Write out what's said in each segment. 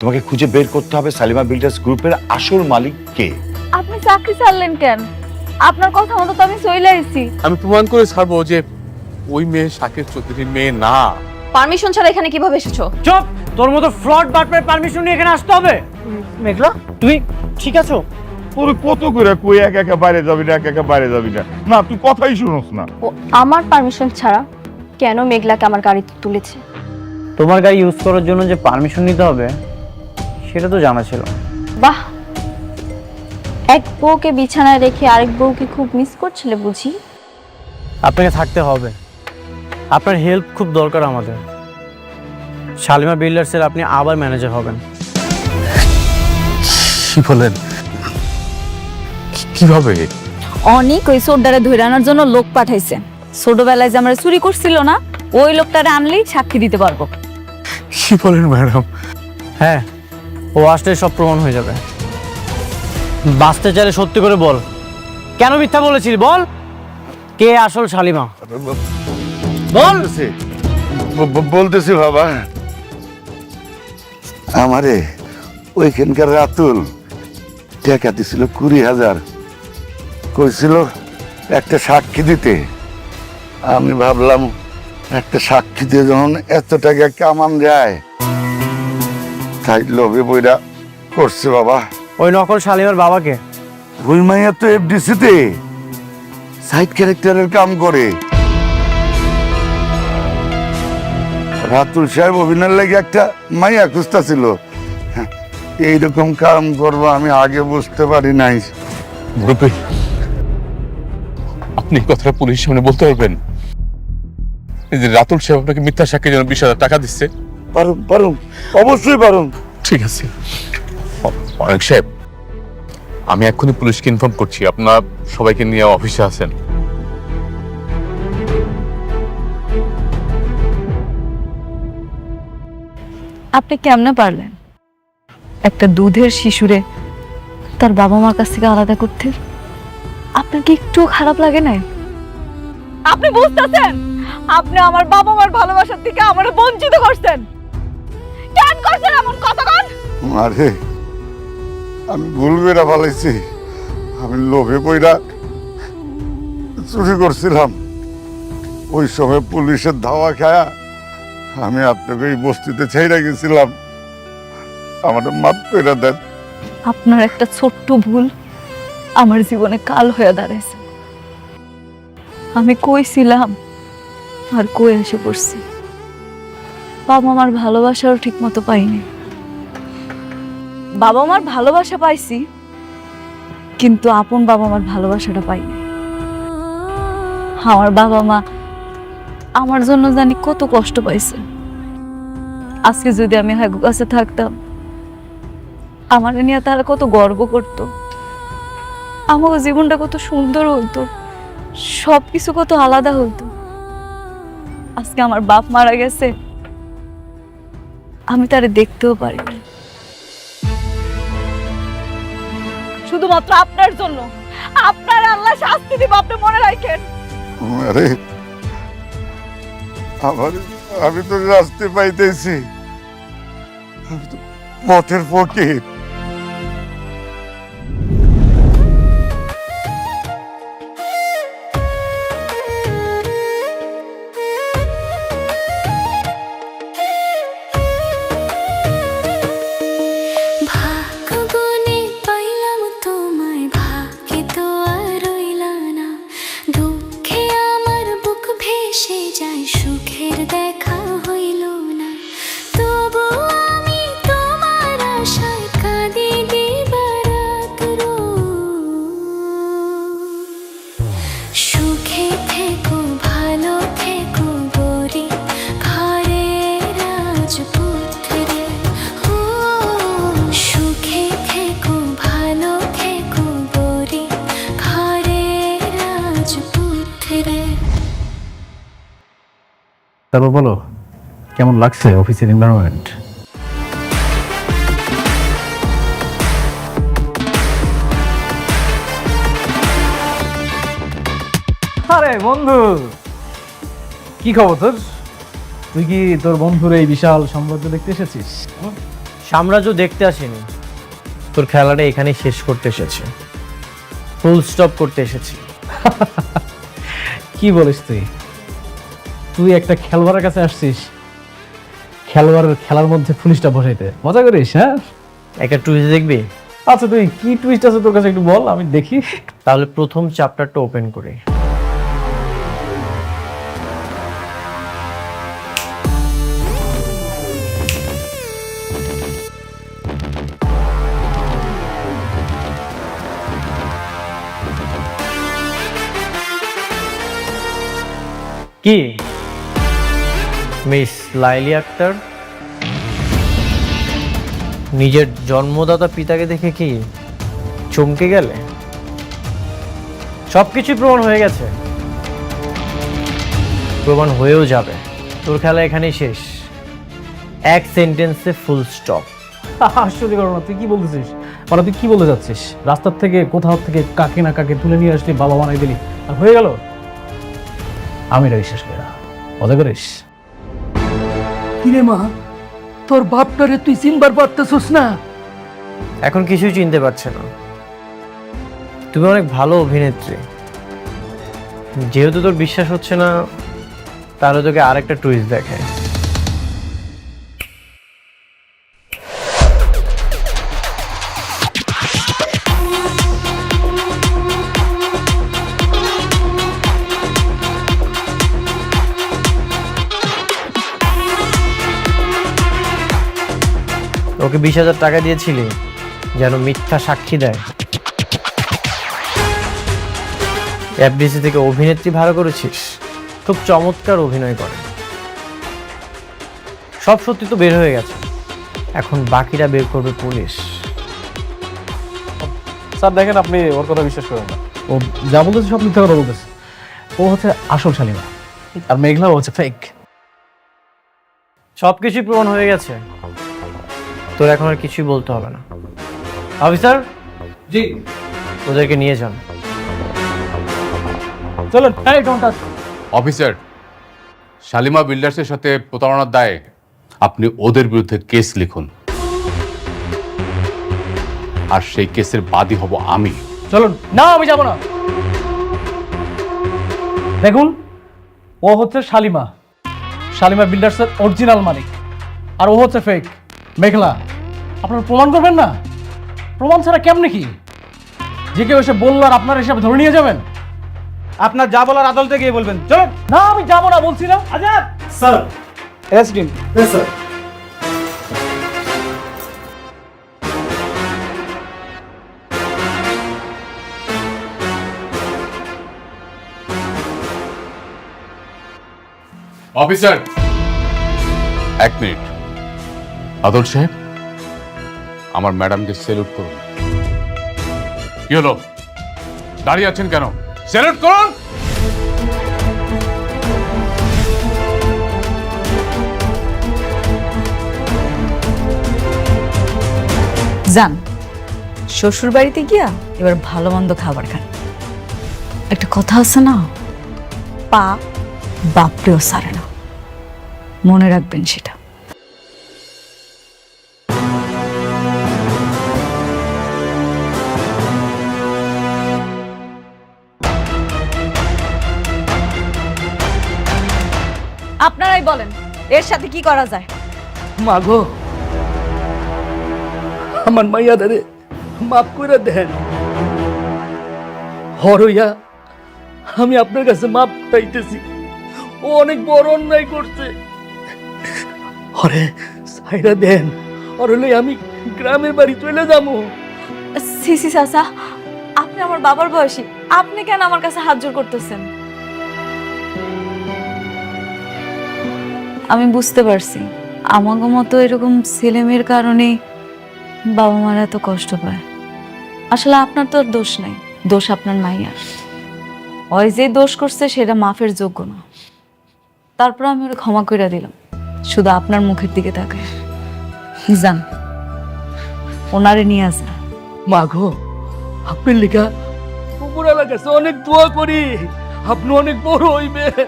তোমাকে খুঁজে বের করতে হবে সালিমা বিল্ডার্স গ্রুপের আসল মালিক কে। আপনি চাকরি ছাড়লেন কেন? আপনার কথা মতো তো আমি চলে আইছি। আমি প্রমাণ করে ছাড়বো যে ওই মেয়ে শাকের চৌধুরীর মেয়ে না। পারমিশন ছাড়া এখানে কিভাবে এসেছো? চুপ! তোর মতো ফ্রড বাটপার পারমিশন নিয়ে এখানে আসতে হবে? মেঘলা, তুই ঠিক আছো? তোর কত করে কই একা একা বাইরে যাবি না, একা একা বাইরে যাবি না, না তুই কথাই শুনোস না। ও আমার পারমিশন ছাড়া কেন মেঘলাকে আমার গাড়িতে তুলেছে? তোমার গাড়ি ইউজ করার জন্য যে পারমিশন নিতে হবে সেটা তো জানা ছিল। বাহ, এক বউকে বিছানায় রেখে আরেক বউকে খুব মিস করছিলে বুঝি? আপনাকে থাকতে হবে, আপনার হেল্প খুব দরকার আমাদের। শালিমা বিল্ডার্সের আপনি আবার ম্যানেজার হবেন। কি বলেন? কিভাবে? অনেক ওই সোডারে ধরে আনার জন্য লোক পাঠাইছে। ছোটবেলায় যে আমরা চুরি করছিল না, ওই লোকটারে আনলেই সাক্ষী দিতে পারবো। কি বলেন ম্যাডাম? হ্যাঁ, ও আসলে সব প্রমাণ হয়ে যাবে। বাঁচতে চাইলে সত্যি করে বল, কেন মিথ্যা বলেছিলি? বল, কে আসল শালিমা? বল। বলতেছি বাবা, আমারে ওইখানকার রাতুল টাকা দিছিল 20,000, কইছিল একটা সাক্ষী দিতে। আমি ভাবলাম একটা সাক্ষী দিয়ে যখন এত টাকা কামান যায়, তাই লোভে বইরা করছে বাবা। ওই নকল শালিমার বাবাকে? ওই মাইয়া তো এফডিসিতে সাইড ক্যারেক্টারের কাম করে। রাতুল সাহেব অভিনয়ের লাগে একটা মাইয়া খুঁজতা ছিল। এইরকম কাম করবো আমি আগে বুঝতে পারি নাই। মুরব্বী, আপনি এই কথাটা পুলিশের সামনে বলতে পারবেন এই যে রাতুল সাহেব আপনাকে মিথ্যা সাক্ষীর জন্য 20,000 টাকা দিচ্ছে? পারুম পারুম, অবশ্যই পারুম। ঠিক আছে অনেক সাহেব, আমি এক্ষুনি পুলিশকে ইনফর্ম করছি। আপনার সবাইকে নিয়ে অফিসে আছেন। আপনি কেমনে পারলেন একটা দুধের শিশুরে তার বাবা মার কাছ থেকে আলাদা করতে? আপনার কি একটু খারাপ লাগে না? আপনি বুঝতেছেন আপনি আমার বাবা মার ভালোবাসার থেকে আমারে বঞ্চিত করছেন? কেন করছেন এমন কথা? আরে আমি ভুল করে ফেলাইছি। আমি লোভে পইরা চুরি করছিলাম। ওই সময় পুলিশের ধাওয়া খায়া আমি আপনাকে এই বস্তিতে ছেড়ে গেছিলাম। আমাদের মাফ করে দেন। আপনার একটা ছোট্ট ভুল আমার জীবনে কাল হয়ে দাঁড়াইছে। আমি কইছিলাম আর কই এসে পড়ছি। বাবা মার ভালোবাসাও ঠিক মতো পাইনি। বাবা মার ভালোবাসা পাইছি, কিন্তু আপন বাবা মার ভালোবাসাটা পাইনি। আমার বাবা মা আমার জন্য জানি কত কষ্ট পাইছে। আজকে যদি আমি হাগু কাছে থাকতাম, আমার নিয়ে তারা কত গর্ব করতো। আমার জীবনটা কত সুন্দর হইতো, সবকিছু কত আলাদা হইতো। আজকে আমার বাপ মারা গেছে, আমি তারে দেখতেও পারি না। শুধুমাত্র আপনার জন্য আপনার আল্লাহ শাস্তি দিব, আপনি মনে রাখেন। আরে আমি তো রাস্তে পাইতেছি, আমি তো পথের ফকির। তারপর বলো, কেমন লাগছে অফিসের এনভায়রনমেন্ট? আরে বন্ধু, কি খবর তোর? তুই কি তোর বন্ধুর এই বিশাল সাম্রাজ্য দেখতে এসেছিস? সাম্রাজ্য দেখতে আসিনি, তোর খেলাটা এখানেই শেষ করতে এসেছি, ফুল স্টপ করতে এসেছি। কি বলিস তুই? তুই একটা খেলোয়াড়ের কাছে আসছিস খেলোয়াড়ের খেলার মধ্যে পুলিশটা বসাইতে? মজা করিস? হ্যাঁ, একটা টুইস্ট দেখবি? আচ্ছা তুই কি টুইস্ট আছে তোর কাছে একটু বল, আমি দেখি। তাহলে প্রথম চ্যাপ্টারটা ওপেন করি। কি মিস লাইলি আক্তার, নিজের জন্মদাতা পিতাকে দেখে কি চমকে গেলে? সবকিছুই প্রমাণ হয়ে গেছে, প্রমাণ হয়েও যাবে। তোর খেলা এখানেই শেষ, এক সেন্টেন্সে ফুল স্টপ। আসলে ঘটনা, তুই কি বলতেছিস? মানে তুই কি বলতে যাচ্ছিস? রাস্তার থেকে কোথাও থেকে কাকে না কাকে তুলে নিয়ে আসলি, বাবা বানাই দিলি, আর হয়ে গেল? আমি এটা বিশ্বাস করি না, মজা করিস? কিরে মা, তোর বাপটারে তুই চিনবার পারতেছিস না? এখন কিছুই চিনতে পারছে না। তুমি অনেক ভালো অভিনেত্রী, যেহেতু তোর বিশ্বাস হচ্ছে না, তাহলে তোকে আরেকটা টুইস্ট দেখায়। ওকে 20,000 টাকা দিয়েছিলি যেন মিথ্যা সাক্ষী দেয়। এফডিসি থেকে অভিনেত্রী ভাড়া করেছিস, খুব চমৎকার অভিনয় করে। সব সত্যি তো বের হয়ে গেছে, এখন বাকিটা বের করবে পুলিশ। স্যার দেখেন, আপনি ওর কথা বিশ্বাস করেন না। ও যা বলতেছে সব মিথ্যা কথা বলতেছে। ও হচ্ছে আসল শালিমা, আর মেঘলা হচ্ছে ফেক। সবকিছুই প্রমাণ হয়ে গেছে, তোর এখন আর কিছুই বলতে হবে না। অফিসার জি, ওদেরকে নিয়ে যান। চলুন। এই ডোন্ট টাচ। অফিসার, শালিমা বিল্ডার্সের সাথে প্রতারণার দায়ে আপনি ওদের বিরুদ্ধে কেস লিখুন, আর সেই কেসের বাদী হব আমি। চলুন। না, আমি যাব না। দেখুন, ও হচ্ছে শালিমা, শালিমা বিল্ডার্সের অরিজিনাল মালিক, আর ও হচ্ছে ফেক মেঘলা। আপনারা প্রমাণ করবেন না? প্রমাণ ছাড়া কেমনে কি? যে কেউ এসে বললো আর আপনার হিসাবে ধরে নিয়ে যাবেন? আপনার যা বলার আদালতে গিয়ে বলবেন। চলুন। না, আমি যাবো না বলছি না। Azad sir, SDM. Sir. Officer, এক মিনিট। আদল সাহেব, আমার ম্যাডামকে সেলুট করুন। কি হলো, দাঁড়িয়ে আছেন কেন? সেলুট করুন। যান শ্বশুর বাড়িতে গিয়া এবার ভালো মন্দ খাবার খান। একটা কথা আছে না, পা বাপরেও সারে না, মনে রাখবেন সেটা। আপনারাই বলেন এর সাথে কি করা যায়? মা গো, আমার মাইয়া দারে মাফ করে দেন। হরইয়া আমি আপনার কাছে মাপ চাইতেছি, ও অনেক বড় অন্যায় করছে। হরে সাইরা দেন, আর হলে আমি গ্রামের বাড়ি চলে যাবো। সিসি চাচা, আপনি আমার বাবার বয়সী, আপনি কেন আমার কাছে হাত জোর করতেছেন? আমি বুঝতে পারছি আমাগো মতো এরকম ছেলেমেয়ের কারণে বাবা মারা এত কষ্ট পায়। আসলে আপনার তো আর দোষ নাই, দোষ আপনার মাইয়ার। ওই যে দোষ করছে সেটা মাফের যোগ্য না। তারপর আমি ওরা ক্ষমা করে দিলাম, শুধু আপনার মুখের দিকে তাকায়। যান, ওনারে নিয়ে আসেন। মা গো, আপনার লেখা উপরওয়ালার কাছে অনেক দোয়া করি, আপনি অনেক বড় হইবেন,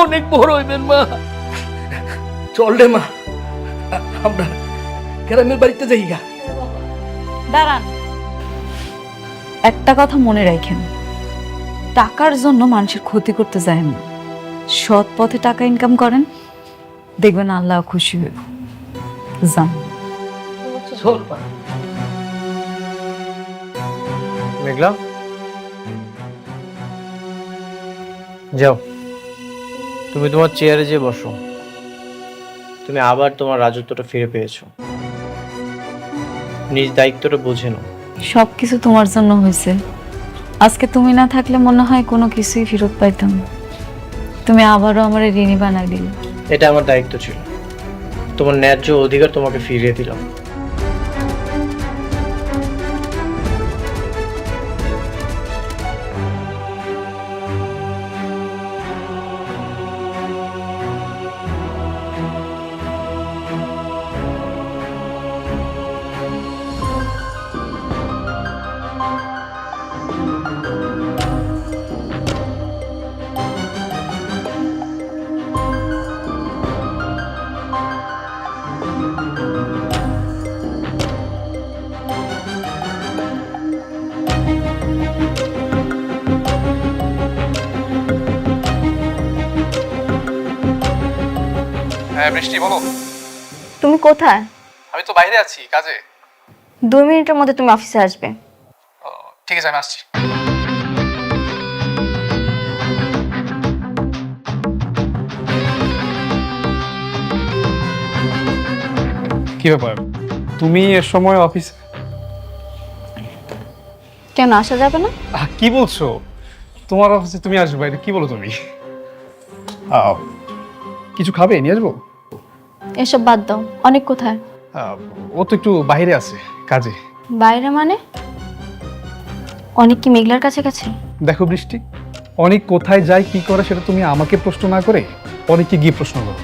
অনেক বড় হইবেন। মা চল রে মা, আমরা গ্রামের বাড়িতে যাই গা। দাঁড়ান, একটা কথা মনে রাখেন, টাকার জন্য মানুষের ক্ষতি করতে যায় না। সৎ পথে টাকা ইনকাম করেন, দেখবেন আল্লাহ খুশি হইব। যান। চল মা। মেঘলা, যাও তুমি তোমার চেয়ারে যেয়ে বসো। তুমি আবার তোমার রাজত্বটা ফিরে পেয়েছো। নিজ দায়িত্বটা বুঝে নাও। সবকিছু তোমার জন্য হয়েছে। আজকে তুমি না থাকলে মনে হয় কোনো কিছুই ফেরত পাইতাম না। তুমি আবারও আমার ঋণী বানাই দিলে। এটা আমার দায়িত্ব ছিল। তোমার ন্যায্য অধিকার তোমাকে ফিরিয়ে দিলাম। হ্যাঁ বৃষ্টি, বলো। তুমি কোথায়? আমি তো বাইরে আছি কাজে। 2 মিনিটের মধ্যে তুমি অফিসে আসবে। ঠিক আছে, আমি আসছি। কি ব্যাপার, তুমি এর সময় অফিস? কেন আসা যাবে না? কি বলছো? তোমার অফিসে তুমি আসবে? এটা কি বলো তুমি? কিছু খাবে? নিয়ে আসবো? এসব বাদ দাও। অনেক কোথায়? ও তো একটু বাইরে আছে কাজে। বাইরে মানে? অনেক কি মেঘলার কাছে কাছে? দেখো বৃষ্টি, অনেক কোথায় যায় কি করে সেটা তুমি আমাকে প্রশ্ন না করে অনেককে গিয়ে প্রশ্ন করো।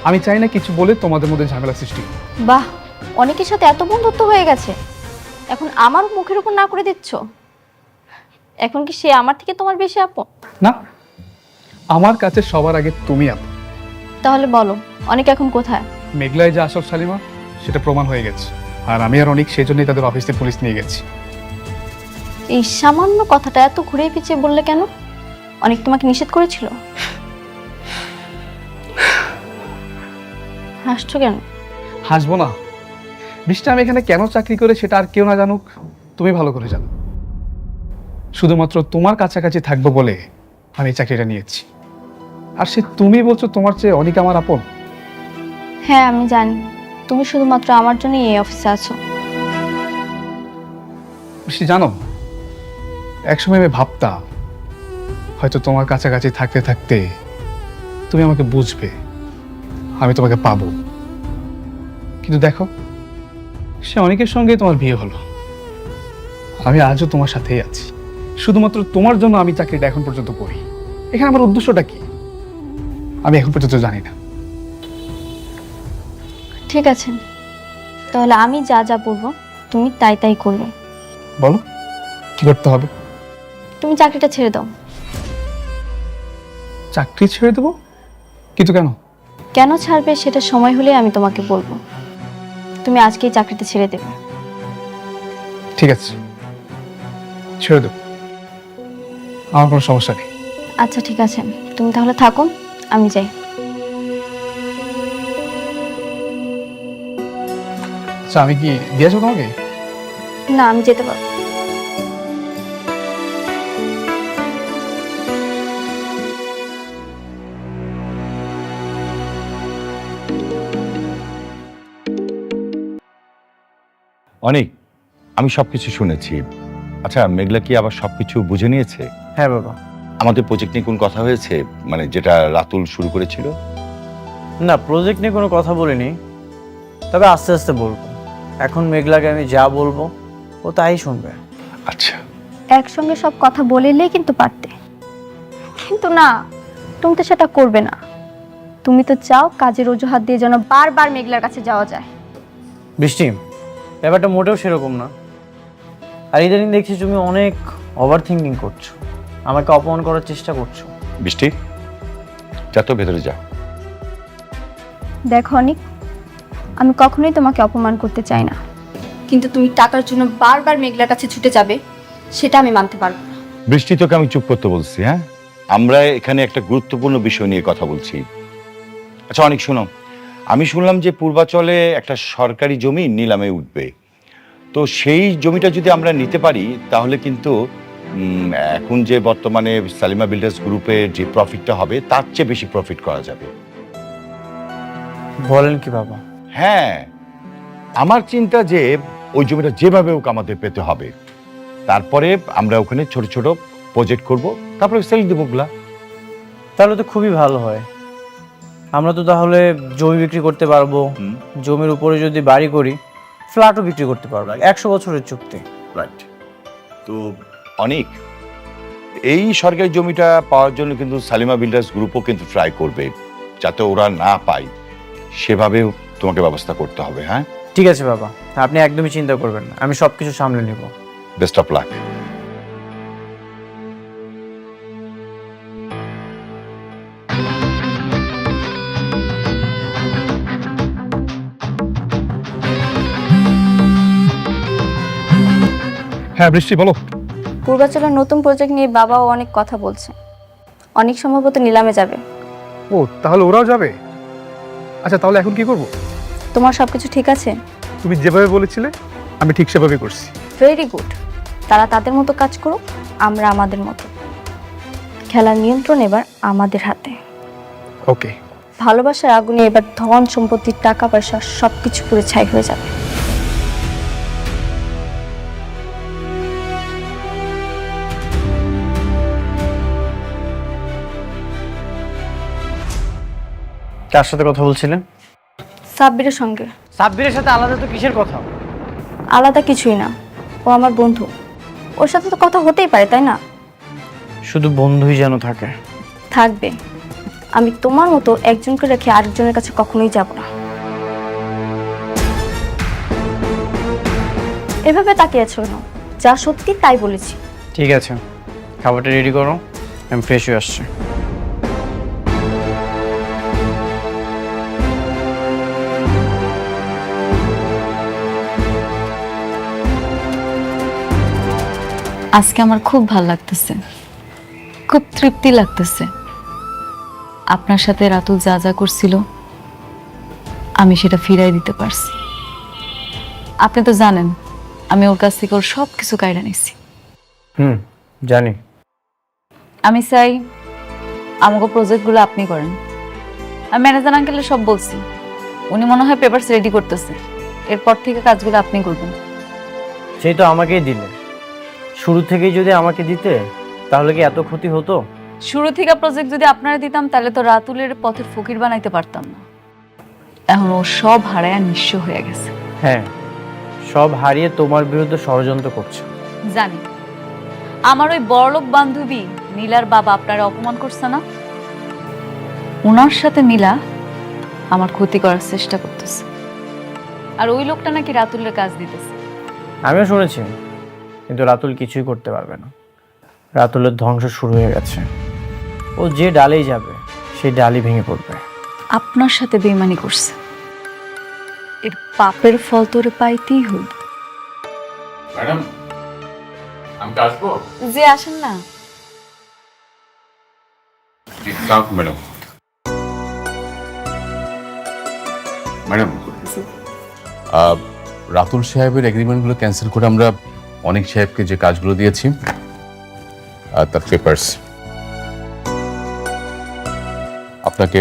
আমি চাই না কিছু বলে তোমাদের মধ্যে ঝামেলা সৃষ্টি হোক। বাহ, অনেকের সাথে এত বন্ধুত্ব হয়ে গেছে, এখন আমার মুখের উপর না করে দিচ্ছ? এখন কি সে আমার থেকে তোমার বেশি আপন? না, আমার কাছে সবার আগে তুমি আপন। তাহলে বলো, অনেক এখন কোথায়? মেঘলায় যে আসল শালিমা সেটা প্রমাণ হয়ে গেছে, আর আমি আর অনেক সেই জন্যই তাদের অফিসে পুলিশ নিয়ে গেছি। এই সামান্য কথাটা এত ঘুরে পিছিয়ে বললে কেন? অনেক তোমাকে নিষেধ করেছিল? হাসছো কেন? হাসবো না বৃষ্টি, আমি এখানে কেন চাকরি করে সেটা আর কেউ না জানুক, তুমি ভালো করে জানো। শুধুমাত্র তোমার কাছাকাছি থাকবো বলে আমি এই চাকরিটা নিয়েছি। আর সে তুমি বলছো তোমার চেয়ে অনেক আমার আপন। হ্যাঁ আমি জানি, তুমি শুধুমাত্র আমার জন্যই এই অফিসে আছো। বৃষ্টি জানো, একসময় আমি ভাবতাম হয়তো তোমার কাছাকাছি থাকতে থাকতে তুমি আমাকে বুঝবে, আমি তোমাকে পাবো। কিন্তু দেখো, সে অনেকের সঙ্গে তোমার বিয়ে হলো। আমি আজও তোমার সাথেই আছি, শুধুমাত্র তোমার জন্য আমি চাকরিটা এখন পর্যন্ত করি। এখানে আমার উদ্দেশ্যটা কি আমি এখন পর্যন্ত জানি না। ঠিক আছে, তাহলে আমি যা যা বলবো তুমি তাই তাই করবে। বলো কি করতে হবে? তুমি চাকরিটা ছেড়ে দাও। চাকরি ছেড়ে দেবো? কিন্তু কেন? কেন ছাড়বে সেটা সময় হলে আমি তোমাকে বলবো। তুমি আজকেই চাকরিটা ছেড়ে দেবে। ঠিক আছে, ছেড়ে দেবো, আমার কোনো সমস্যা নেই। আচ্ছা ঠিক আছে, তুমি তাহলে থাকো, আমি যাই। আচ্ছা, আমি কি দিয়েছো তোমাকে? না, আমি যেতে পারবো। অনেক, আমি সবকিছু শুনেছি। আচ্ছা, মেঘলা কি আবার সবকিছু বুঝে নিয়েছে? হ্যাঁ বাবা। আমাদের প্রজেক্ট নিয়ে কোন কথা হয়েছে, মানে যেটা রাতুল শুরু করেছিল? না, প্রজেক্ট নিয়ে কোনো কথা বলিনি, তবে আস্তে আস্তে বলবো। এখন মেঘলাকে আমি যা বলবো ও তাই শুনবে। আচ্ছা, একসঙ্গে সব কথা বলিলেই কিন্তু পারতে, কিন্তু না, তুমি তো সেটা করবে না। তুমি তো চাও কাজের অজুহাত দিয়ে যেন বারবার মেঘলার কাছে যাওয়া যায়। বৃষ্টি, ব্যাপারটা মোটেও সেরকম না। আর ইদানিং দেখছি তুমি অনেক ওভার থিঙ্কিং করছো, আমাকে অপমান করার চেষ্টা করছো। বৃষ্টি যা তো ভেতরে যা। দেখো অনেক, আমি কখনোই তোমাকে অপমান করতে চাই না, কিন্তু তুমি টাকার জন্য বারবার মেঘলার কাছে ছুটে যাবে সেটা আমি মানতে পারবো না। বৃষ্টি, তোকে আমি চুপ করতে বলছি। হ্যাঁ, আমরা এখানে একটা গুরুত্বপূর্ণ বিষয় নিয়ে কথা বলছি। আচ্ছা অনেক, শোনো, আমি শুনলাম যে পূর্বাচলে একটা সরকারি জমি নিলামে উঠবে। তো সেই জমিটা যদি আমরা নিতে পারি তাহলে কিন্তু এখন যে বর্তমানে সালিমা বিল্ডার্স গ্রুপের যে প্রফিটটা হবে তার চেয়ে বেশি প্রফিট করা যাবে। বলেন কি বাবা? হ্যাঁ, আমার চিন্তা যে ওই জমিটা যেভাবে হোক আমাদের পেতে হবে, তারপরে আমরা ওখানে ছোট ছোট প্রজেক্ট করব, তারপরে সেল দেবো ওগুলা। তাহলে তো খুবই ভালো হয়। আমরা তো তাহলে জমি বিক্রি করতে পারবো, জমির উপরে যদি বাড়ি করি ফ্ল্যাটও বিক্রি করতে পারবো। 100 বছরের চুক্তি। রাইট। তো অনেক, এই সরকারি জমিটা পাওয়ার জন্য কিন্তু সালিমা বিল্ডার্স গ্রুপও কিন্তু ট্রাই করবে, যাতে ওরা না পায় সেভাবেও তোমাকে ব্যবস্থা করতে হবে। হ্যাঁ ঠিক আছে বাবা, আপনি একদমই চিন্তা করবেন না, আমি সবকিছু সামলে নেব। Best of luck. হ্যাঁ বৃষ্টি, বলো। পূর্বাচলের নতুন প্রজেক্ট নিয়ে বাবাও অনেক কথা বলছে, অনেক সম্ভবত নিলামে যাবে। ও, তাহলে ওরাও যাবে? আচ্ছা, তাহলে এখন কি করব? তোমার সবকিছু ঠিক আছে? তুমি যেভাবে বলেছিলে আমি ঠিক সেভাবে করছি। Very good. তারা তাদের মতো কাজ করুক, আমরা আমাদের মতো। খেলার নিয়ন্ত্রণ এবার আমাদের হাতে। ওকে। ভালোবাসার আগুনে এবার ধন সম্পত্তি টাকা পয়সা সবকিছু পুরো ছাই হয়ে যাবে। কার সাথে কথা বলছিলেন? সাব্বিরের সঙ্গে। সাব্বিরের সাথে আলাদা তো কিসের কথা? আলাদা কিছুই না, ও আমার বন্ধু, ওর সাথে তো কথা হতেই পারে, তাই না? শুধু বন্ধুই যেন থাকে। থাকবে। আমি তোমার মতো একজনকে রেখে আরেকজনের কাছে কখনোই যাব না। এভাবে তাকিয়েছো না, যা সত্যি তাই বলেছি। ঠিক আছে, খাবারটা রেডি করো, আমি ফ্রেশ হয়ে আসছি। আজকে আমার খুব ভালো লাগতেছে, খুব তৃপ্তি লাগতেছে। আপনার সাথে রাতুল যা যা করছিল আমি সেটা ফিরাই দিতে পারছি। আপনি তো জানেন আমি ওর কাছ থেকে ওর সব কিছু কায়রা নিছি। জানি। আমি চাই আমাকে প্রজেক্টগুলো আপনি করেন। আমি ম্যানেজার আঙ্কেলের সব বলছি, উনি মনে হয় পেপারস রেডি করতেছে, এরপর থেকে কাজগুলো আপনি করবেন। সেই তো আমাকেই দিলে, শুরু থেকেই যদি আমাকে দিতে তাহলে কি এত ক্ষতি হতো? শুরু থেকে প্রজেক্ট যদি আপনারা দিতাম তাহলে তো রাতুলের পথের ফকির বানাইতে পারতাম না। এখন ও সব হারায় নিঃস্ব হয়ে গেছে। হ্যাঁ, সব হারিয়ে তোমার বিরুদ্ধে ষড়যন্ত্র করছে। জানি, আমার ওই বড়লোক বান্ধবী নীলার বাবা আপনারা অপমান করছে না, ওনার সাথে মিলা আমার ক্ষতি করার চেষ্টা করতেছে। আর ওই লোকটা নাকি রাতুলের কাজ দিতেছে। আমিও শুনেছি, কিন্তু রাতুল কিছুই করতে পারবে না। রাতুলের ধ্বংস শুরু হয়ে গেছে। ও যে ডালেই যাবে সেই ডালই ভেঙে পড়বে। আপনার সাথে বেইমানি করছে, এর পাপের ফল তোরে পাইতেই হইল। ম্যাডাম, আমি আসবো? যে আসেন না। ম্যাডাম, ম্যাডাম, রাতুল সাহেবের এগ্রিমেন্টগুলো ক্যান্সেল করে আমরা অনেক সাহেবকে যে কাজগুলো দিয়েছি তার পেপারস আপনাকে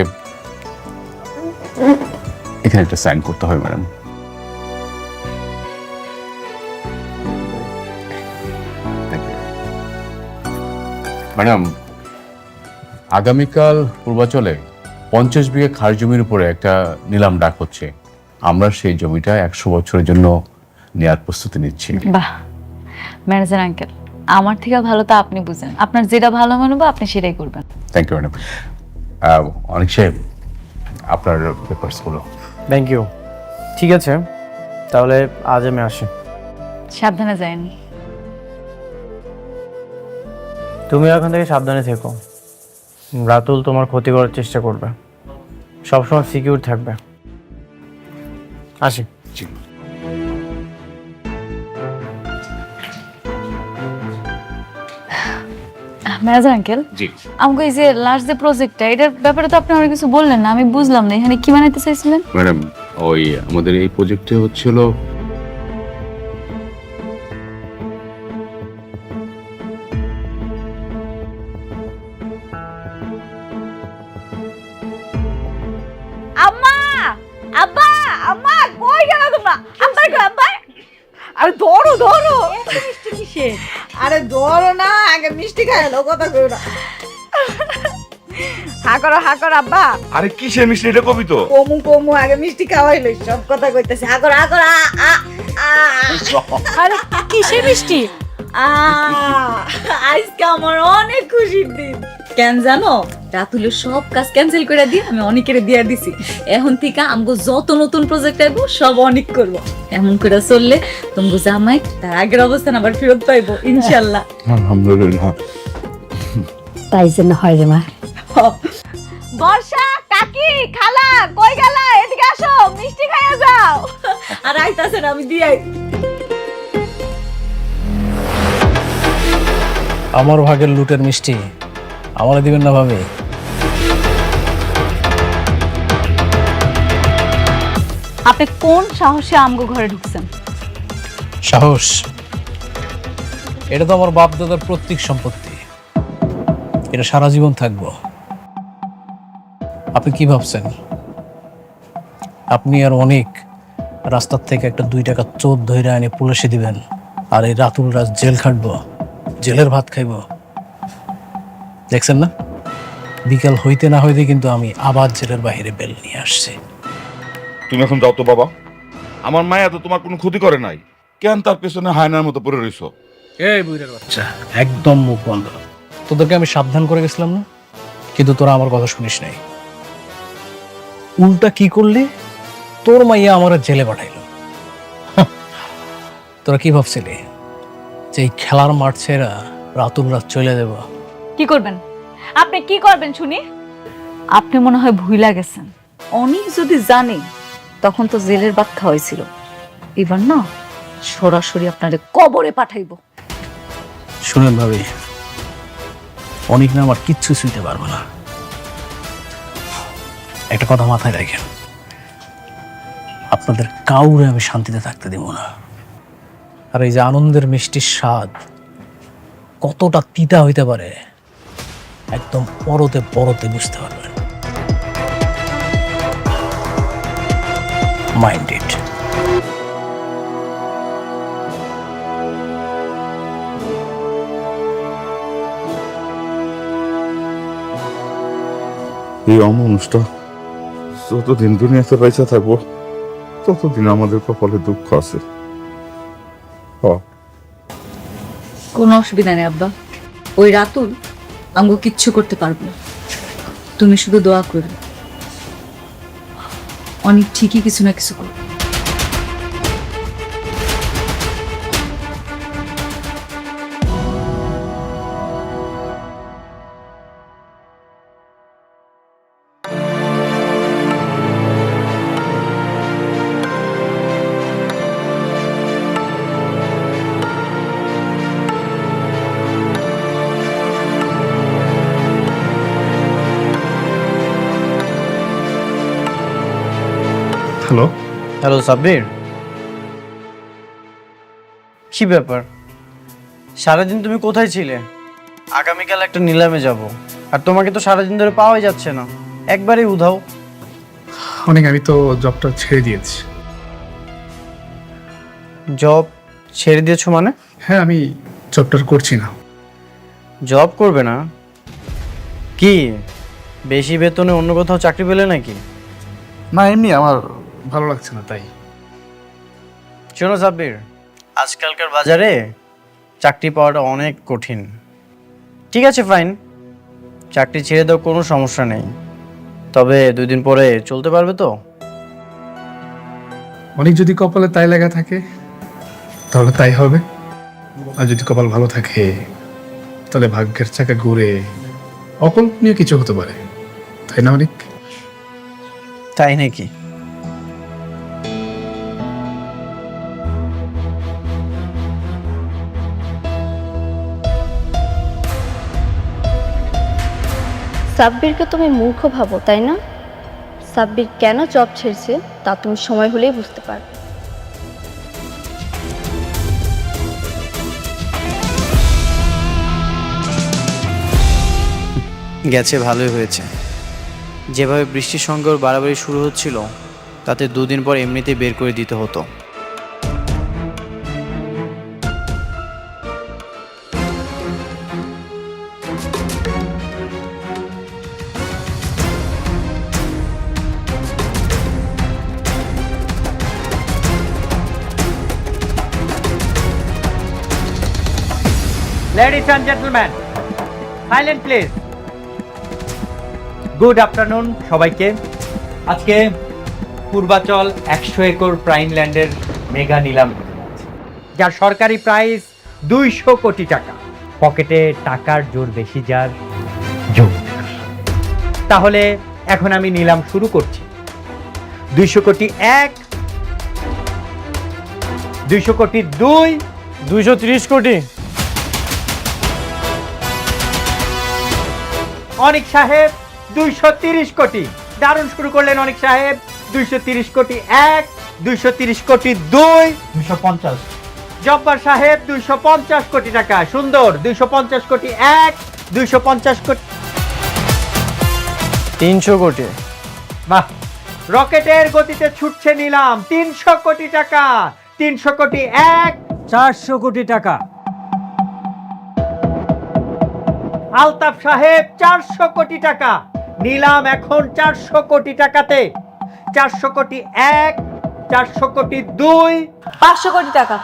এখানে একটা সাইন করতে হবে ম্যাডাম। ম্যাডাম, আগামীকাল পূর্বাচলে 50 বিঘা খাস জমির উপরে একটা নিলাম ডাক হচ্ছে। আমরা সেই জমিটা 100 বছরের জন্য নেয়ার প্রস্তুতি নিচ্ছি। বাহ, ম্যানেজার আঙ্কেল, আমার থেকে ভালো তো আপনি বুঝেন, আপনার যেটা ভালো মনে হবে আপনি সেটাই করবেন। Thank you madam. অনেক সাহেব, আপনার পেপারসগুলো। Thank you. ঠিক আছে, তাহলে আজ আমি আসি। সাবধানে যায়নি। তুমি এখন থেকে সাবধানে থেকো। রাতুল তোমার ক্ষতি করার চেষ্টা করবে, সবসময় সিকিউর থাকবে। আসি। জি। মেজার আঙ্কেল, জি আমাকে এই যে লাস্ট যে প্রজেক্টটা, এটার ব্যাপারে তো আপনি অনেক কিছু বললেন না, আমি বুঝলাম না এখানে কি বানাইতে চাইছিলেন। ম্যাডাম, ওই আমাদের এই প্রজেক্টে হচ্ছিল আম্মা, আব্বা, আম্মা কই গেল তোমরা? আব্বা কই আব্বা? আরে ধরো ধরো। মিষ্টি কিসে? আরে ধরো না, আগে মিষ্টি খাইলো, কথা কইও না। হা করো আব্বা। আরে কিসের মিষ্টি এটা কবি তো? কমু আগে মিষ্টি খাওয়াইলো, সব কথা কইতেছে। হা করো আরে কিসের মিষ্টি? আজকে আমার অনেক খুশির দিন। কেন জানো, রাতুলে সব কাজ ক্যান্সেল করে দিয়ে আমি অনেকের দিয়ে দিছি। এখন থেকে আমগো যত নতুন প্রজেক্ট আইবো সব অনেক করব। এমন করে চললে তোমাকে জামাই তার আগের অবস্থান আবার ফেরত পাইবো ইনশাআল্লাহ। আলহামদুলিল্লাহ। তাই জন্য হয় রে মা। বর্ষা, কাকি, খালা কই গেলা? এদিকে আসো, মিষ্টি খাইয়া যাও। আর আইতাছে না, আমি দিয়ে আমার ভাগের লুটের মিষ্টি আমারে দিবেন না ভাবে? আপনি কোন সাহসে আমগো ঘরে ঢুকছেন? সাহস? এটা তো আমার বাপ দাদার প্রত্যেক সম্পত্তি, এটা সারা জীবন থাকবো। আপনি কি ভাবছেন আপনি আর অনেক রাস্তার থেকে একটা 2 টাকা চোর ধরে এনে পুলিশে দিবেন আর এই রাতুল রাজ জেল খাটবো, জেলের ভাত খাইব? দেখছেন না, বিকাল হইতে না হইতে কিন্তু আমি আবার জেলের বাইরে বেল নিয়ে আসছি। তুমি এখন যাও তো বাবা, আমার মায়া তো তোমার কোনো ক্ষতি করে নাই, কেন তার পেছনে হায়নার মতো পড়ে রইছো? এই বুইড়ার বাচ্চা, একদম মুখ বন্ধ। তোদেরকে আমি সাবধান করে গেছিলাম না, কিন্তু তোরা আমার কথা শুনিস নাই। উল্টা কি করলি, তোর মাইয়া আমার জেলে পাঠাইল। তোরা কি ভাবছিলি যে এই খেলার মাঠ ছেড়া রাতুল রাত চলে দেব? কি করবেন আপনি? কি করবেন শুনি? আপনি মনে হয় ভুইলা গেছেন, অনেক যদি জানে তখন তো জেলের ভাত খাওয়াইছিল। এবার না সরাসরি আপনারে কবরে পাঠাইবো। শুনেন ভাবি, অনেক না আমার কিচ্ছু শুনতে পারবো না। একটা কথা মাথায় রাখেন, আপনাদের কাউরে আমি শান্তিতে থাকতে দেব না। আর এই যে আনন্দের মিষ্টির স্বাদ কতটা তিতা হইতে পারে একদম পরতে পরতে বুঝতে পারবেন। Mind it. এই অমানুষটা যতদিন দুনিয়াতে বেঁচে থাকবো ততদিন আমাদের কপালে দুঃখ আছে। কোনো অসুবিধা নেই আব্বা, ওই রাতুল আমগো কিচ্ছু করতে পারবো না। তুমি শুধু দোয়া করবে, অনেক ঠিকই কিছু না কিছু করবে। হ্যালো, হ্যালো সাব্বির, কি ব্যাপার? সারাদিন তুমি কোথায় ছিলে? আগামীকাল একটা নিলামে যাব, আর তোমাকে তো সারাদিন ধরে পাওয়াই যাচ্ছে না, একবারেই উধাও। অনেক, আমি তো জবটা ছেড়ে দিয়েছি। জব ছেড়ে দিয়েছো মানে? হ্যাঁ, আমি জবটা করছি না। জব করবে না? কি বেশি বেতনে অন্য কোথাও চাকরি পেলে নাকি? না, এমনি আমার ভালো লাগছে না তাই। শোনো সাব্বির, আজকালকার বাজারে চাকরি পাওয়াটা অনেক কঠিন। ঠিক আছে ফাইন, চাকরি ছেড়ে দাও, কোনো সমস্যা নেই, তবে 2 দিন পরে চলতে পারবে তো? অনেক যদি কপালে তাই লেখা থাকে তাহলে তাই হবে, আর যদি কপাল ভালো থাকে তাহলে ভাগ্যের চাকা ঘুরে অকল্পনীয় কিছু হতে পারে, তাই না অনেক? তাই নাকি? সাব্বিরকে তুমি মূর্খ ভাবো তাই না? সাব্বির কেন জব ছেড়েছে তা তুমি সময় হলেই বুঝতে পারবে। গেছে ভালোই হয়েছে। যেভাবে বৃষ্টির সঙ্গে ওর বাড়াবাড়ি শুরু হচ্ছিল তাতে দুদিন পর এমনিতেই বের করে দিতে হতো। Ladies and gentlemen, silent please. Good afternoon সবাইকে। আজকে পূর্বাচল 100 একর প্রাইম ল্যান্ডের মেগা নিলাম হতে যাচ্ছে, যার সরকারি প্রাইস 200 কোটি টাকা। পকেটে টাকার জোর বেশি যার জোর। তাহলে এখন আমি নিলাম শুরু করছি। 200 কোটি 1, 200 কোটি 2, 230 কোটি। অনিক সাহেব 230 কোটি। দারুণ শুরু করলেন অনিক সাহেব। 230 কোটি 1, 230 কোটি 2, 250। জব্বার সাহেব 250 কোটি টাকা। সুন্দর। 250 কোটি 1, 250 কোটি। 300 কোটি। বাহ, রকেটের গতিতে ছুটছে নিলাম। 300 কোটি টাকা। 300 কোটি 1, 400 কোটি টাকা। আলতাফ সাহেব 400 কোটি টাকা। নিলাম এখন 400 কোটি টাকাতে। 400 কোটি 1, 400 কোটি 2, 500 কোটি টাকা।